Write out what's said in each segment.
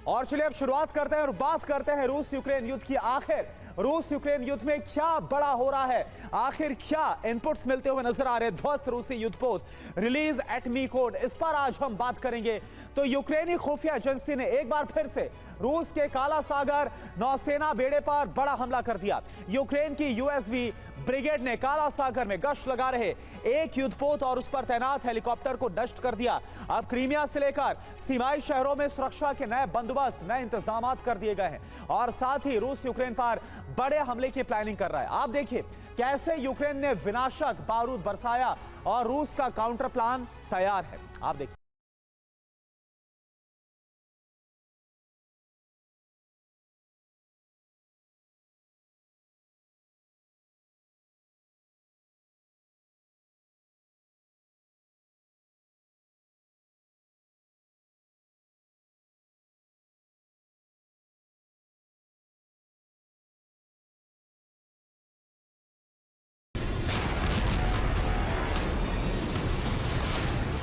और चलिए अब शुरुआत करते हैं और बात करते हैं रूस यूक्रेन युद्ध की। आखिर रूस यूक्रेन युद्ध में क्या बड़ा हो रहा है, आखिर क्या इनपुट्स मिलते हुए नजर आ रहे हैं। ध्वस्त रूसी युद्धपोत रिलीज एटमी कोड, इस पर आज हम बात करेंगे। तो यूक्रेनी खुफिया एजेंसी ने एक बार फिर से रूस के काला सागर नौसेना बेड़े पर बड़ा हमला कर दिया। यूक्रेन की यूएसवी ब्रिगेड ने काला सागर में गश्त लगा रहे एक युद्धपोत और उस पर तैनात हेलीकॉप्टर को नष्ट कर दिया। अब क्रीमिया से लेकर सीमाई शहरों में सुरक्षा के नए बंदोबस्त, नए इंतजाम कर दिए गए हैं और साथ ही रूस यूक्रेन पर बड़े हमले की प्लानिंग कर रहा है। आप देखिए कैसे यूक्रेन ने विनाशक बारूद बरसाया और रूस का काउंटर प्लान तैयार है। आप देखिए।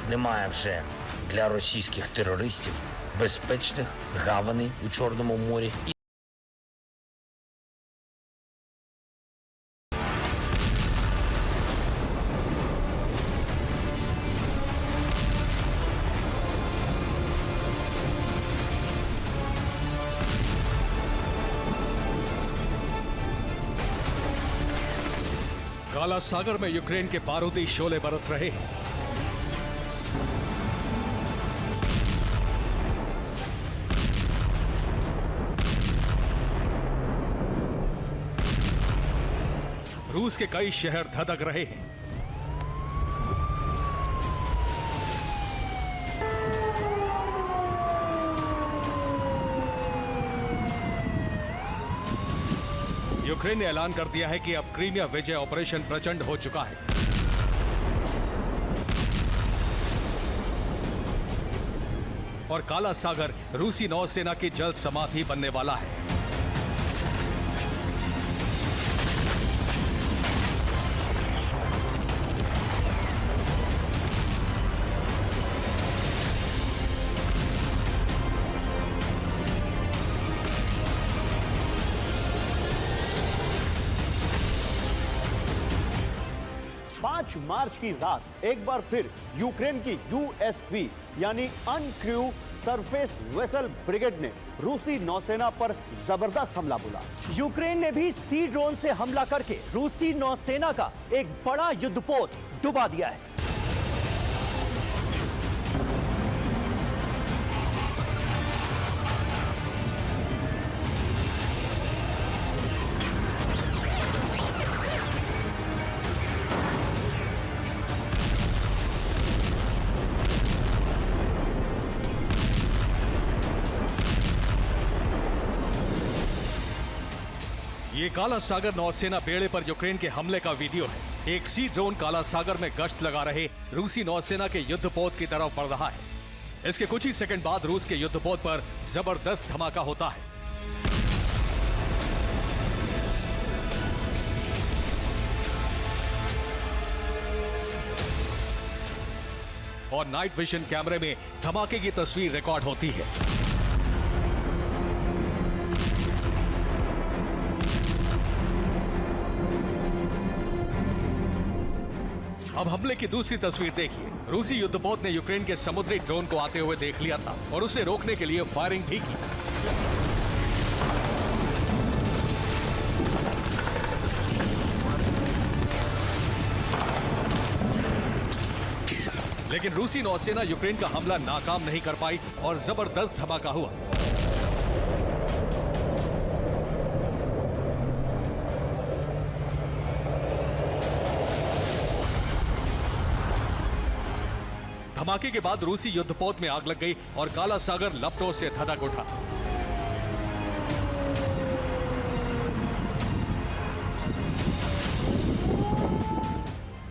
Немає вже для російських терористів безпечних гаваней у Чорному морі. काला सागर में यूक्रेन के बारूदी शोले बरस रहे हैं। रूस के कई शहर धधक रहे हैं। यूक्रेन ने ऐलान कर दिया है कि अब क्रीमिया विजय ऑपरेशन प्रचंड हो चुका है। और काला सागर रूसी नौसेना की जल समाधि बनने वाला है। मार्च की रात एक बार फिर यूक्रेन की यूएसवी यानी अनक्रू सरफेस वेसल ब्रिगेड ने रूसी नौसेना पर जबरदस्त हमला बोला। यूक्रेन ने भी सी ड्रोन से हमला करके रूसी नौसेना का एक बड़ा युद्धपोत डुबा दिया है। ये काला सागर नौसेना बेड़े पर यूक्रेन के हमले का वीडियो है। एक सी ड्रोन काला सागर में गश्त लगा रहे रूसी नौसेना के युद्धपोत की तरफ बढ़ रहा है। इसके कुछ ही सेकंड बाद रूस के युद्धपोत पर जबरदस्त धमाका होता है। और नाइट विजन कैमरे में धमाके की तस्वीर रिकॉर्ड होती है। अब हमले की दूसरी तस्वीर देखिए। रूसी युद्धपोत ने यूक्रेन के समुद्री ड्रोन को आते हुए देख लिया था और उसे रोकने के लिए फायरिंग भी की। लेकिन रूसी नौसेना यूक्रेन का हमला नाकाम नहीं कर पाई और जबरदस्त धमाका हुआ। धमाके के बाद रूसी युद्धपोत में आग लग गई और काला सागर लपटों से धधक उठा।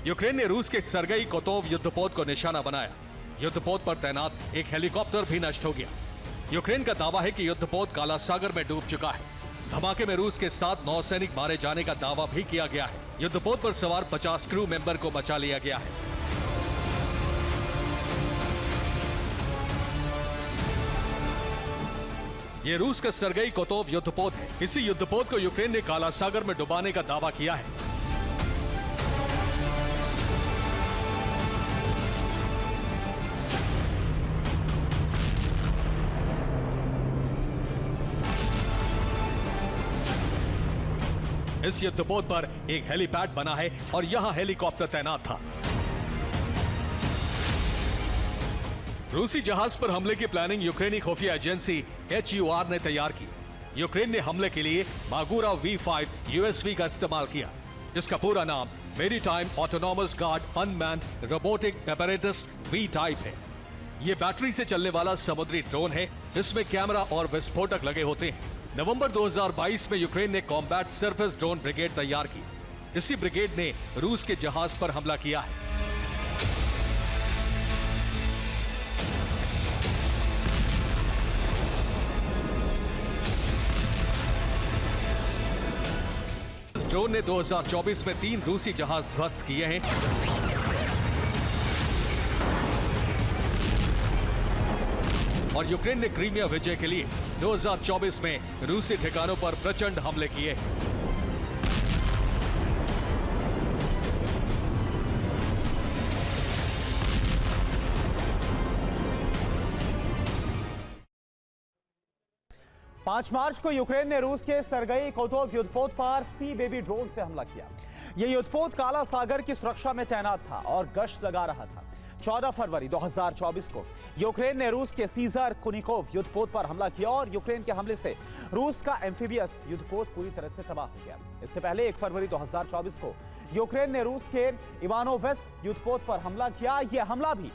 यूक्रेन ने रूस के सरगई कोतोव युद्धपोत को निशाना बनाया। युद्धपोत पर तैनात एक हेलीकॉप्टर भी नष्ट हो गया। यूक्रेन का दावा है कि युद्धपोत काला सागर में डूब चुका है। धमाके में रूस के 7 नौसैनिक मारे जाने का दावा भी किया गया है। युद्धपोत पर सवार 50 क्रू मेंबर को बचा लिया गया है। ये रूस का सरगई कोतोव युद्धपोत है। इसी युद्धपोत को यूक्रेन ने काला सागर में डुबाने का दावा किया है। इस युद्धपोत पर एक हेलीपैड बना है और यहां हेलीकॉप्टर तैनात था। रूसी जहाज पर हमले की प्लानिंग यूक्रेनी खुफिया एजेंसी HUR ने तैयार की। यूक्रेन ने हमले के लिए मागुरा V5 USV का इस्तेमाल किया, जिसका पूरा नाम maritime autonomous guard unmanned robotic apparatus V type है। यह बैटरी से चलने वाला समुद्री ड्रोन है। इसमें कैमरा और विस्फोटक लगे होते हैं। नवंबर 2022 में यूक्रेन ने कॉम्बैट सरफेस ड्रोन ब्रिगेड तैयार की। इसी ब्रिगेड ने रूस के जहाज पर हमला किया है। इस ड्रोन ने 2024 में 3 रूसी जहाज ध्वस्त किए हैं। और यूक्रेन ने क्रीमिया विजय के लिए 2024 में रूसी ठिकानों पर प्रचंड हमले किए। पांच मार्च को यूक्रेन ने रूस के सरगई कोतोव युद्धपोत पर सी बेबी ड्रोन से हमला किया। यह युद्धपोत काला सागर की सुरक्षा में तैनात था और गश्त लगा रहा था। 14 फरवरी 2024 को यूक्रेन ने रूस के सीजर कुनिकोव युद्धपोत पर हमला किया और यूक्रेन के हमले से रूस का एम्फीबियस युद्धपोत पूरी तरह से तबाह हो गया। इससे पहले 1 फरवरी 2024 को यूक्रेन ने रूस के इवानोवेस्क युद्धपोत पर हमला किया। यह हमला भी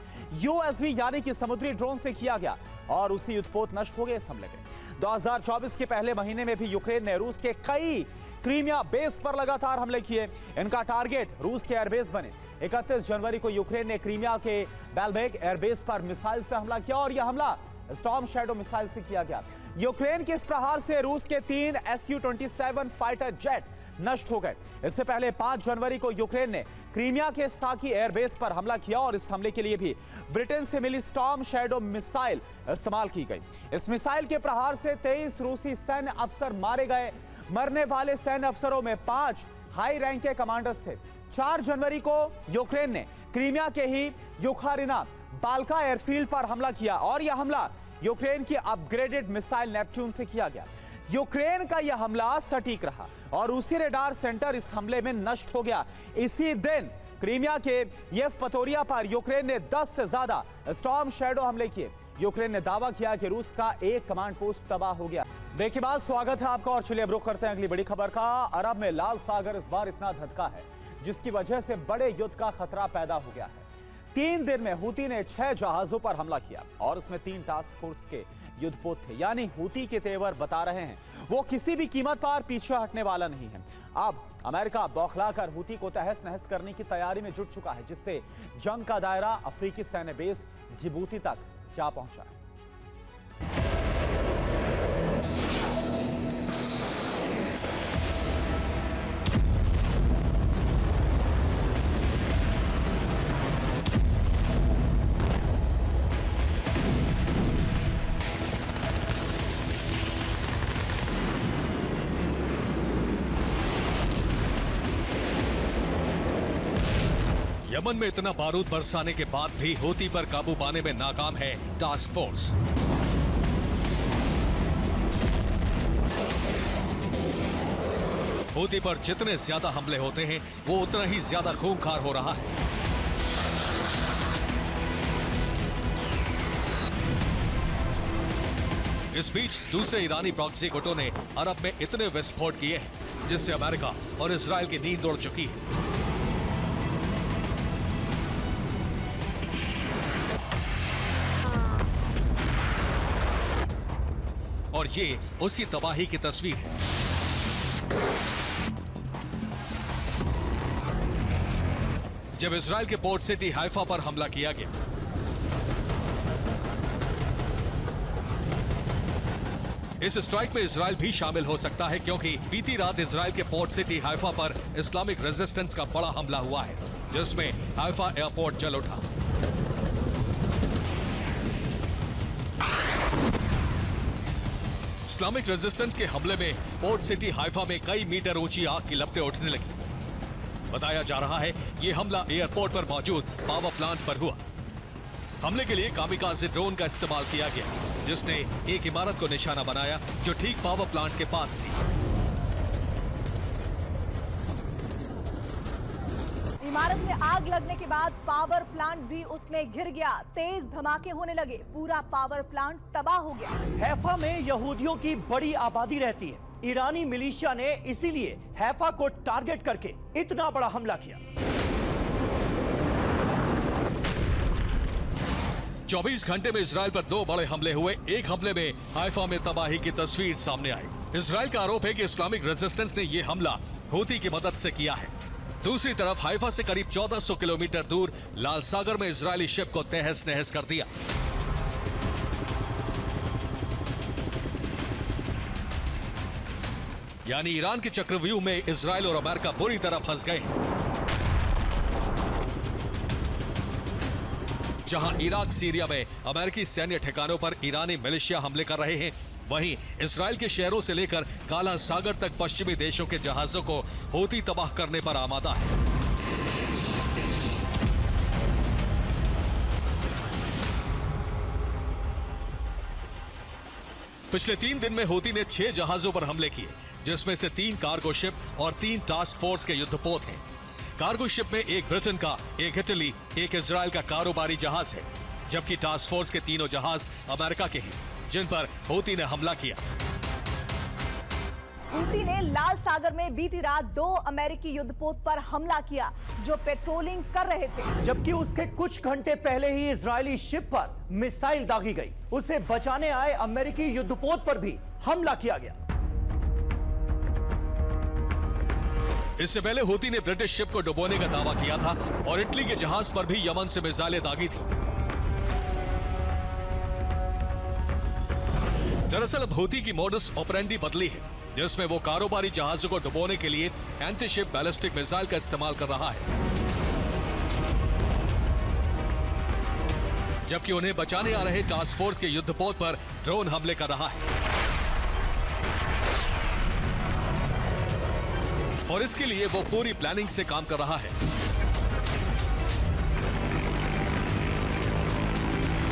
USV यानी कि समुद्री ड्रोन से किया गया और उसी युद्धपोत नष्ट हो गए इस हमले में। 2024 के पहले महीने में भी यूक्रेन ने रूस के कई क्रीमिया बेस पर लगातार हमले किए। इनका टारगेट रूस के एयरबेस बने। 31 जनवरी को यूक्रेन ने क्रीमिया के बेलबेक एयरबेस पर मिसाइल से हमला किया और यह हमला स्टॉर्म शैडो मिसाइल से किया गया। यूक्रेन के इस प्रहार से रूस के 3 Su-27 फाइटर जेट नष्ट हो गए। इससे पहले 5 जनवरी को यूक्रेन ने क्रीमिया के साकी एयरबेस पर हमला किया और इस हमले के लिए भी ब्रिटेन से मिली स्टॉर्म शैडो मिसाइल इस्तेमाल की गई। इस मिसाइल के प्रहार से 23 रूसी सैन्य अफसर मारे गए। मरने वाले सैन्य अफसरों में 5 हाई रैंक के कमांडर्स थे। 4 जनवरी को यूक्रेन ने क्रीमिया के ही युखारिना बाल्का एयरफील्ड पर हमला किया और यह हमला यूक्रेन की अपग्रेडेड मिसाइल नेपच्यून से किया गया। यूक्रेन का यह हमला सटीक रहा और रूसी रेडार सेंटर इस हमले में नष्ट हो गया। इसी दिन क्रीमिया के येवपतोरिया पर यूक्रेन ने 10 से ज्यादा स्टॉर्म शैडो हमले किए। यूक्रेन ने दावा किया कि रूस का एक कमांड पोस्ट तबाह हो गया। ब्रेक के बाद स्वागत है आपका और चलिए अब रुख करते हैं अगली बड़ी खबर का। अरब में लाल सागर इस बार इतना धधका है जिसकी वजह से बड़े युद्ध का खतरा पैदा हो गया है। 3 दिन में हूती ने 6 जहाजों पर हमला किया और इसमें 3 टास्क फोर्स के युद्धपोत थे। यानी हूती के तेवर बता रहे हैं वो किसी भी कीमत पर पीछे हटने वाला नहीं है। अब अमेरिका बौखलाकर हूती को तहस नहस करने की तैयारी में जुट चुका है, जिससे जंग का दायरा अफ्रीकी सैन्य बेस जिबूती तक जा पहुंचा है। यमन में इतना बारूद बरसाने के बाद भी हूती पर काबू पाने में नाकाम है टास्क फोर्स। हूती पर जितने ज्यादा हमले होते हैं वो उतना ही ज्यादा खूंखार हो रहा है। इस बीच दूसरे ईरानी प्रॉक्सी गुटों ने अरब में इतने विस्फोट किए हैं जिससे अमेरिका और इजराइल की नींद उड़ चुकी है। और ये उसी तबाही की तस्वीर है। जब इजराइल के पोर्ट सिटी हाइफा पर हमला किया गया, इस स्ट्राइक में इजराइल भी शामिल हो सकता है क्योंकि बीती रात इजराइल के पोर्ट सिटी हाइफा पर इस्लामिक रेजिस्टेंस का बड़ा हमला हुआ है, जिसमें हाइफा एयरपोर्ट जल उठा। इस्लामिक रेजिस्टेंस के हमले में पोर्ट सिटी हाइफा में कई मीटर ऊंची आग की लपटें उठने लगी। बताया जा रहा है ये हमला एयरपोर्ट पर मौजूद पावर प्लांट पर हुआ। हमले के लिए कामिकाज़े ड्रोन का इस्तेमाल किया गया, जिसने एक इमारत को निशाना बनाया जो ठीक पावर प्लांट के पास थी। इमारत में आग लगने के बाद पावर प्लांट भी उसमें घिर गया। तेज धमाके होने लगे, पूरा पावर प्लांट तबाह हो गया। हैफा में यहूदियों की बड़ी आबादी रहती है। ईरानी मिलिशिया ने इसीलिए हैफा को टारगेट करके इतना बड़ा हमला किया। 24 घंटे में इजराइल पर 2 बड़े हमले हुए। एक हमले में हाइफा में तबाही की तस्वीर सामने आई। इजराइल का आरोप है कि इस्लामिक रेजिस्टेंस ने यह हमला हूती की मदद से किया है। दूसरी तरफ हाइफा से करीब 1400 किलोमीटर दूर लाल सागर में इजरायली शिप को तहस नहस कर दिया। यानी ईरान के चक्रव्यूह में इजराइल और अमेरिका बुरी तरह फंस गए हैं। जहां इराक सीरिया में अमेरिकी सैन्य ठिकानों पर ईरानी मिलिशिया हमले कर रहे हैं, वहीं इजराइल के शहरों से लेकर काला सागर तक पश्चिमी देशों के जहाजों को हूती तबाह करने पर आमादा है। पिछले 3 दिन में हूती ने 6 जहाजों पर हमले किए, जिसमें से 3 कार्गो शिप और 3 टास्क फोर्स के युद्धपोत हैं। कार्गो शिप में एक ब्रिटेन का, एक इटली, एक इजराइल का कारोबारी जहाज है, जबकि टास्क फोर्स के तीनों जहाज अमेरिका के हैं, जिन पर हूती ने हमला किया। हूती ने लाल सागर में बीती रात 2 अमेरिकी युद्धपोत पर हमला किया जो पेट्रोलिंग कर रहे थे, जबकि उसके कुछ घंटे पहले ही इजरायली शिप पर मिसाइल दागी गई। उसे बचाने आए अमेरिकी युद्धपोत पर भी हमला किया गया। इससे पहले हूती ने ब्रिटिश शिप को डुबोने का दावा किया था और इटली के जहाज पर भी यमन से मिसाइलें दागी थी। दरअसल अब हूती की मोडस ऑपरेंडी बदली है, जिसमें वो कारोबारी जहाजों को डुबोने के लिए एंटी शिप बैलिस्टिक मिसाइल का इस्तेमाल कर रहा है, जबकि उन्हें बचाने आ रहे टास्क फोर्स के युद्धपोत पर ड्रोन हमले कर रहा है। और इसके लिए वो पूरी प्लानिंग से काम कर रहा है।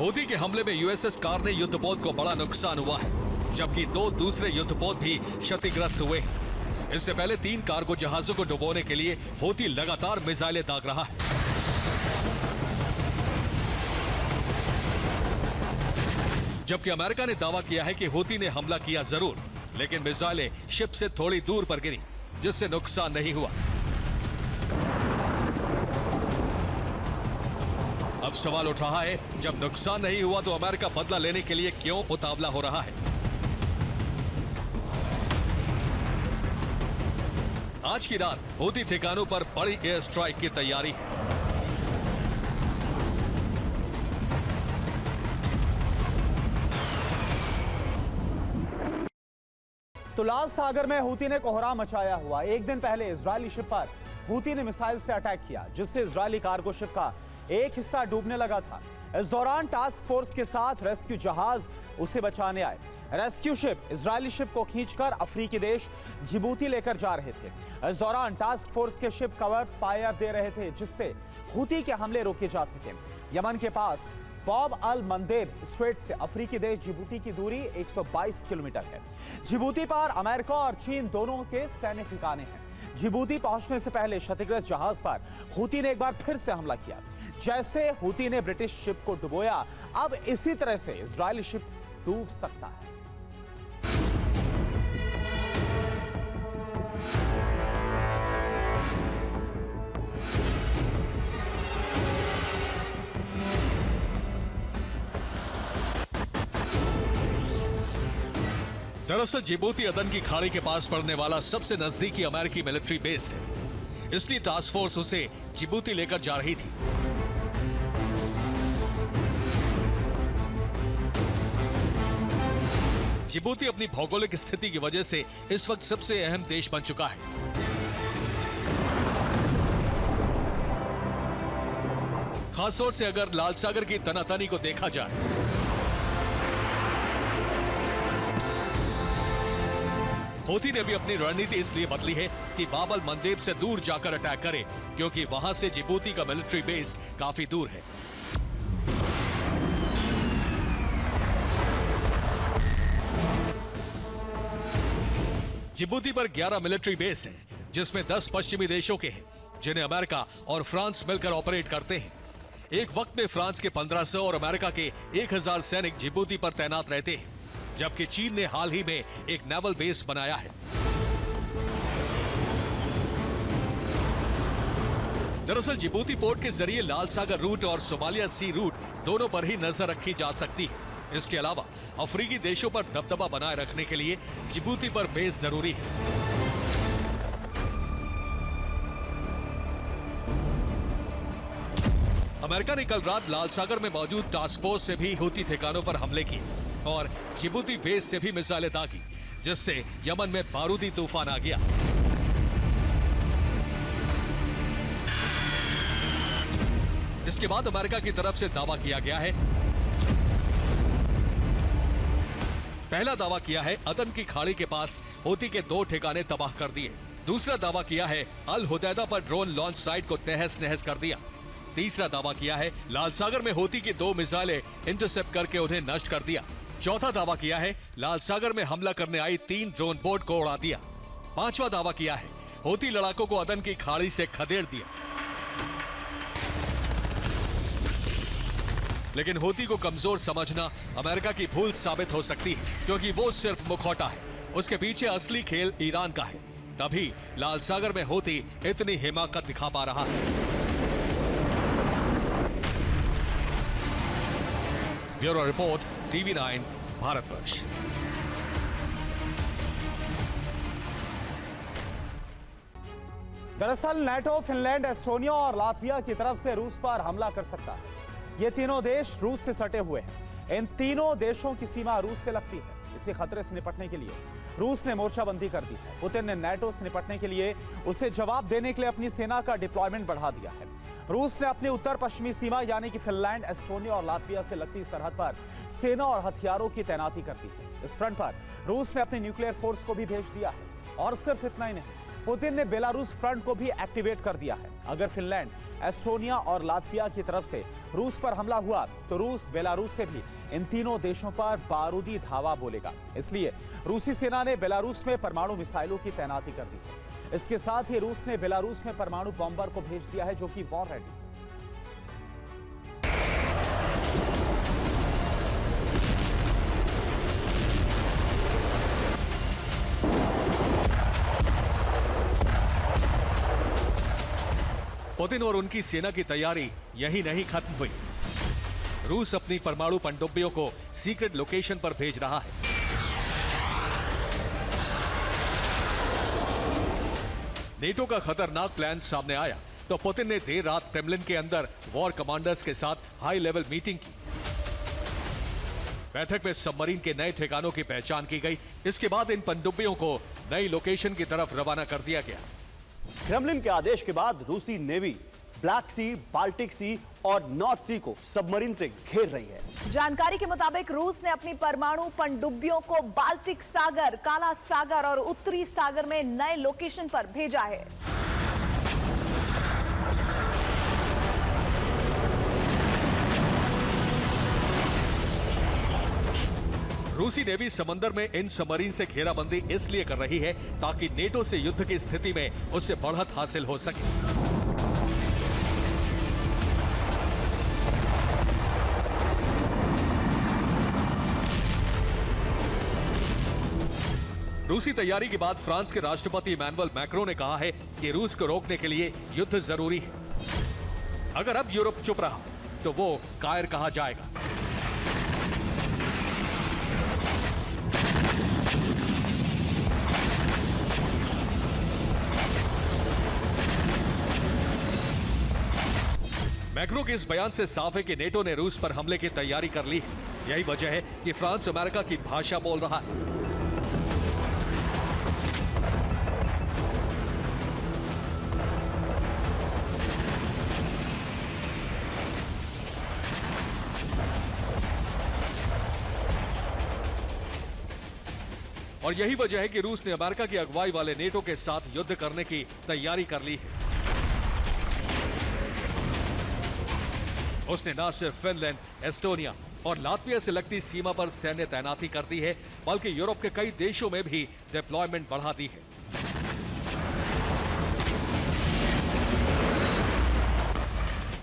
हूती के हमले में यूएसएस कारने युद्धपोत को बड़ा नुकसान हुआ है, जबकि 2 दूसरे युद्धपोत भी क्षतिग्रस्त हुए हैं। इससे पहले 3 कार्गो जहाजों को डुबोने के लिए हूती लगातार मिसाइलें दाग रहा है। जबकि अमेरिका ने दावा किया है कि हूती ने हमला किया जरूर, लेकिन मिसाइलें शिप से थोड़ी दूर पर गिरी, जिससे नुकसान नहीं हुआ। अब सवाल उठ रहा है, जब नुकसान नहीं हुआ तो अमेरिका बदला लेने के लिए क्यों उतावला हो रहा है? आज की रात हूती ठिकानों पर बड़ी एयर स्ट्राइक की तैयारी है। तो लाल सागर में हूती ने कोहराम मचाया हुआ। एक दिन पहले इजरायली शिप पर हूती ने मिसाइल से अटैक किया, जिससे इजरायली कार्गो शिप का एक हिस्सा डूबने लगा था। इस दौरान टास्क फोर्स के साथ रेस्क्यू जहाज उसे बचाने आए। रेस्क्यू शिप इजरायली शिप को खींचकर अफ्रीकी देश जिबूती लेकर जा रहे थे। इस दौरान टास्क फोर्स के शिप कवर फायर दे रहे थे, जिससे हूती के हमले रोके जा सके। यमन के पास बॉब अल मंदेब स्ट्रेट से अफ्रीकी देश जिबूती की दूरी 122 किलोमीटर है। जिबूती पर अमेरिका और चीन दोनों के सैन्य ठिकाने हैं। जिबूती पहुंचने से पहले क्षतिग्रस्त जहाज पर हूती ने एक बार फिर से हमला किया। जैसे हूती ने ब्रिटिश शिप को डुबोया, अब इसी तरह से इजरायली शिप डूब सकता है। दरअसल जिबूती अदन की खाड़ी के पास पड़ने वाला सबसे नजदीकी अमेरिकी मिलिट्री बेस है, इसलिए टास्क फोर्स उसे जिबूती लेकर जा रही थी। जिबूती अपनी भौगोलिक स्थिति की वजह से इस वक्त सबसे अहम देश बन चुका है। खासतौर से अगर लाल सागर की तनातनी को देखा जाए, हूथी ने भी अपनी रणनीति इसलिए बदली है कि बाब अल मंदेब से दूर जाकर अटैक करे, क्योंकि वहां से जिबूती का मिलिट्री बेस काफी दूर है। जिबूती पर 11 मिलिट्री बेस हैं, जिसमें 10 पश्चिमी देशों के हैं, जिन्हें अमेरिका और फ्रांस मिलकर ऑपरेट करते हैं। एक वक्त में फ्रांस के 1500 और अमेरिका के 1000 सैनिक जिबूती पर तैनात रहते हैं, जबकि चीन ने हाल ही में एक नेवल बेस बनाया है। दरअसल जिबूती पोर्ट के जरिए लाल सागर रूट और सोमालिया सी रूट दोनों पर ही नजर रखी जा सकती है। इसके अलावा अफ्रीकी देशों पर दबदबा बनाए रखने के लिए जिबूती पर बेस जरूरी है। अमेरिका ने कल रात लाल सागर में मौजूद टास्क फोर्स से भी हूथी ठिकानों पर हमले किए और जिबूती बेस से भी मिसाइलें दागी, जिससे यमन में बारूदी तूफान आ गया। इसके बाद अमेरिका की तरफ से दावा किया गया है, पहला दावा किया है अदन की खाड़ी के पास हूथी के 2 ठिकाने तबाह कर दिए। दूसरा दावा किया है अल हुदैदा पर ड्रोन लॉन्च साइट को तहस नहस कर दिया। तीसरा दावा किया है लाल सागर में हूथी की 2 मिसाइलें इंटरसेप्ट करके उन्हें नष्ट कर दिया। चौथा दावा किया है लाल सागर में हमला करने आई 3 ड्रोन बोट को उड़ा दिया। पांचवा दावा किया है हूथी लड़ाकों को अदन की खाड़ी से खदेड़ दिया। लेकिन हूथी को कमजोर समझना अमेरिका की भूल साबित हो सकती है, क्योंकि वो सिर्फ मुखौटा है, उसके पीछे असली खेल ईरान का है। तभी लाल सागर में हूथी इतनी हिमाकत दिखा पा रहा है। Bureau report, TV9 Bharatvarsh. दरअसल नाटो फिनलैंड, एस्टोनिया और लातविया की तरफ से रूस पर हमला कर सकता है। ये तीनों देश रूस से सटे हुए हैं। इन तीनों देशों की सीमा रूस से लगती है। इसी खतरे से निपटने के लिए रूस ने मोर्चाबंदी कर दी है। पुतिन ने नाटो से निपटने के लिए उसे जवाब देने के लिए अपनी सेना का डिप्लॉयमेंट बढ़ा दिया है। रूस ने अपनी उत्तर पश्चिमी सीमा यानी कि फिनलैंड, एस्टोनिया और लातविया से लगती सरहद पर सेना और हथियारों की तैनाती कर दी है। इस फ्रंट पर रूस ने अपनी न्यूक्लियर फोर्स को भी भेज दिया है। और सिर्फ इतना ही नहीं, पुतिन ने बेलारूस फ्रंट को भी एक्टिवेट कर दिया है। अगर फिनलैंड, एस्टोनिया और लातविया की तरफ से रूस पर हमला हुआ तो रूस बेलारूस से भी इन तीनों देशों पर बारूदी धावा बोलेगा। इसलिए रूसी सेना ने बेलारूस में परमाणु मिसाइलों की तैनाती कर दी है। इसके साथ ही रूस ने बेलारूस में परमाणु बॉम्बर को भेज दिया है, जो कि वॉर रेडी है। पुतिन और उनकी सेना की तैयारी यही नहीं खत्म हुई। रूस अपनी परमाणु पनडुब्बियों को सीक्रेट लोकेशन पर भेज रहा है। नेटो का खतरनाक प्लान सामने आया तो पुतिन ने देर रात क्रेमलिन के अंदर वॉर कमांडर्स के साथ हाई लेवल मीटिंग की। बैठक में सबमरीन के नए ठिकानों की पहचान की गई। इसके बाद इन पनडुब्बियों को नई लोकेशन की तरफ रवाना कर दिया गया। क्रेमलिन के आदेश के बाद रूसी नेवी ब्लैक सी, बाल्टिक सी और नॉर्थ सी को सबमरीन से घेर रही है। जानकारी के मुताबिक रूस ने अपनी परमाणु पनडुब्बियों को बाल्टिक सागर, काला सागर और उत्तरी सागर में नए लोकेशन पर भेजा है। रूसी नेवी समंदर में इन सबमरीन से घेराबंदी इसलिए कर रही है ताकि नेटो से युद्ध की स्थिति में उससे बढ़त हासिल हो सके। रूसी तैयारी के बाद फ्रांस के राष्ट्रपति इमैनुअल मैक्रों ने कहा है कि रूस को रोकने के लिए युद्ध जरूरी है। अगर अब यूरोप चुप रहा तो वो कायर कहा जाएगा। मैक्रो के इस बयान से साफ है कि नेटो ने रूस पर हमले की तैयारी कर ली है। यही वजह है कि फ्रांस अमेरिका की भाषा बोल रहा है। और यही वजह है कि रूस ने अमेरिका की अगुवाई वाले नेटो के साथ युद्ध करने की तैयारी कर ली है। उसने न सिर्फ फिनलैंड, एस्टोनिया और लातविया से लगती सीमा पर सैन्य तैनाती कर दी है, बल्कि यूरोप के कई देशों में भी डिप्लॉयमेंट बढ़ा दी है।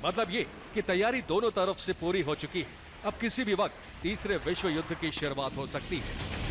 मतलब ये कि तैयारी दोनों तरफ से पूरी हो चुकी है। अब किसी भी वक्त तीसरे विश्व युद्ध की शुरुआत हो सकती है।